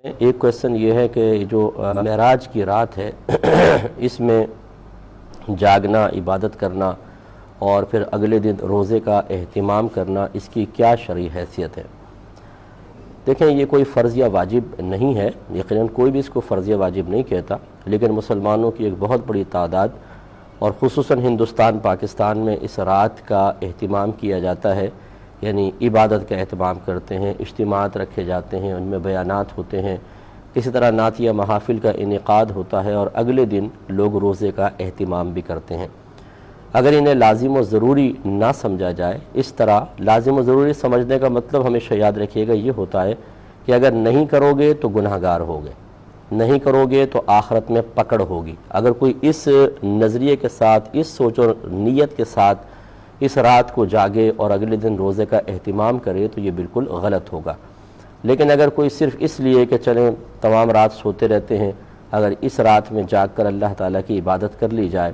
ایک کویسچن یہ ہے کہ جو معراج کی رات ہے اس میں جاگنا، عبادت کرنا اور پھر اگلے دن روزے کا اہتمام کرنا، اس کی کیا شرعی حیثیت ہے؟ دیکھیں، یہ کوئی فرض یا واجب نہیں ہے، یقیناً کوئی بھی اس کو فرض یا واجب نہیں کہتا، لیکن مسلمانوں کی ایک بہت بڑی تعداد اور خصوصاً ہندوستان پاکستان میں اس رات کا اہتمام کیا جاتا ہے، یعنی عبادت کا اہتمام کرتے ہیں، اجتماعات رکھے جاتے ہیں، ان میں بیانات ہوتے ہیں، اسی طرح نعتیہ محافل کا انعقاد ہوتا ہے اور اگلے دن لوگ روزے کا اہتمام بھی کرتے ہیں۔ اگر انہیں لازم و ضروری نہ سمجھا جائے، اس طرح لازم و ضروری سمجھنے کا مطلب ہمیشہ یاد رکھیے گا یہ ہوتا ہے کہ اگر نہیں کرو گے تو گناہ گار ہوگے، نہیں کرو گے تو آخرت میں پکڑ ہوگی۔ اگر کوئی اس نظریے کے ساتھ، اس سوچ و نیت کے ساتھ اس رات کو جاگے اور اگلے دن روزے کا اہتمام کرے تو یہ بالکل غلط ہوگا۔ لیکن اگر کوئی صرف اس لیے کہ چلیں تمام رات سوتے رہتے ہیں، اگر اس رات میں جاگ کر اللہ تعالیٰ کی عبادت کر لی جائے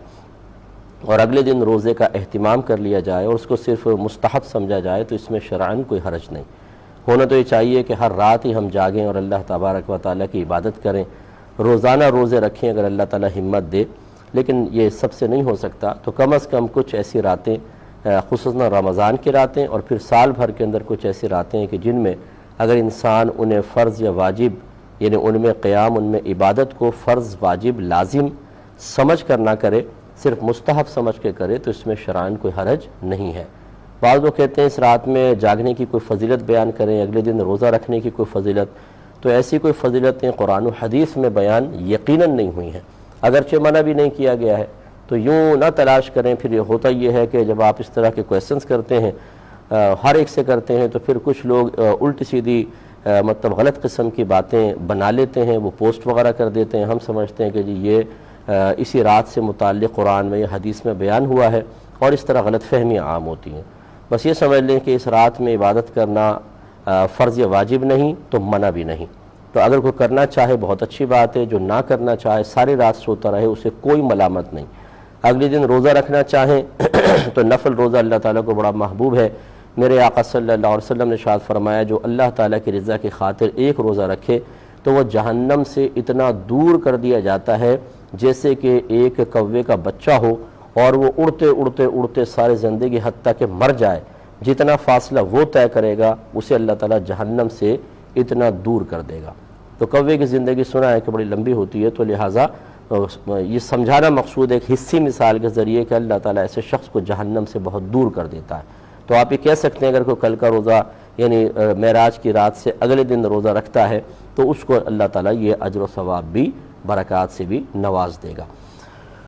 اور اگلے دن روزے کا اہتمام کر لیا جائے اور اس کو صرف مستحب سمجھا جائے تو اس میں شرعاً کوئی حرج نہیں۔ ہونا تو یہ چاہیے کہ ہر رات ہی ہم جاگیں اور اللہ تبارک و تعالیٰ کی عبادت کریں، روزانہ روزے رکھیں اگر اللہ تعالیٰ ہمت دے، لیکن یہ سب سے نہیں ہو سکتا تو کم از کم کچھ ایسی راتیں، خصوصاً رمضان کی راتیں اور پھر سال بھر کے اندر کچھ ایسی راتیں ہیں کہ جن میں اگر انسان انہیں فرض یا واجب، یعنی ان میں قیام، ان میں عبادت کو فرض، واجب، لازم سمجھ کر نہ کرے، صرف مستحب سمجھ کے کرے تو اس میں شرعاً کوئی حرج نہیں ہے۔ بعض لوگ کہتے ہیں اس رات میں جاگنے کی کوئی فضیلت بیان کریں، اگلے دن روزہ رکھنے کی کوئی فضیلت، تو ایسی کوئی فضیلتیں قرآن و حدیث میں بیان یقیناً نہیں ہوئی ہیں، اگرچہ منع بھی نہیں کیا گیا ہے۔ تو یوں نہ تلاش کریں، پھر یہ ہوتا یہ ہے کہ جب آپ اس طرح کے کویسچنز کرتے ہیں، ہر ایک سے کرتے ہیں، تو پھر کچھ لوگ الٹی سیدھی مطلب غلط قسم کی باتیں بنا لیتے ہیں، وہ پوسٹ وغیرہ کر دیتے ہیں، ہم سمجھتے ہیں کہ جی یہ اسی رات سے متعلق قرآن میں یا حدیث میں بیان ہوا ہے، اور اس طرح غلط فہمیاں عام ہوتی ہیں۔ بس یہ سمجھ لیں کہ اس رات میں عبادت کرنا فرض یا واجب نہیں تو منع بھی نہیں، تو اگر کوئی کرنا چاہے بہت اچھی بات ہے، جو نہ کرنا چاہے ساری رات سوتا رہے اسے کوئی ملامت نہیں۔ اگلے دن روزہ رکھنا چاہیں تو نفل روزہ اللہ تعالیٰ کو بڑا محبوب ہے۔ میرے آقا صلی اللہ علیہ وسلم نے ارشاد فرمایا جو اللہ تعالیٰ کی رضا کی خاطر ایک روزہ رکھے تو وہ جہنم سے اتنا دور کر دیا جاتا ہے جیسے کہ ایک کوے کا بچہ ہو اور وہ اڑتے اڑتے اڑتے سارے زندگی حتیٰ کہ مر جائے، جتنا فاصلہ وہ طے کرے گا اسے اللہ تعالیٰ جہنم سے اتنا دور کر دے گا۔ تو کوے کی زندگی سنا ہے کہ بڑی لمبی ہوتی ہے، تو لہٰذا یہ سمجھانا مقصود ہے ایک حصی مثال کے ذریعے کہ اللہ تعالیٰ ایسے شخص کو جہنم سے بہت دور کر دیتا ہے۔ تو آپ یہ کہہ سکتے ہیں اگر کوئی کل کا روزہ یعنی معراج کی رات سے اگلے دن روزہ رکھتا ہے تو اس کو اللہ تعالیٰ یہ اجر و ثواب بھی، برکات سے بھی نواز دے گا۔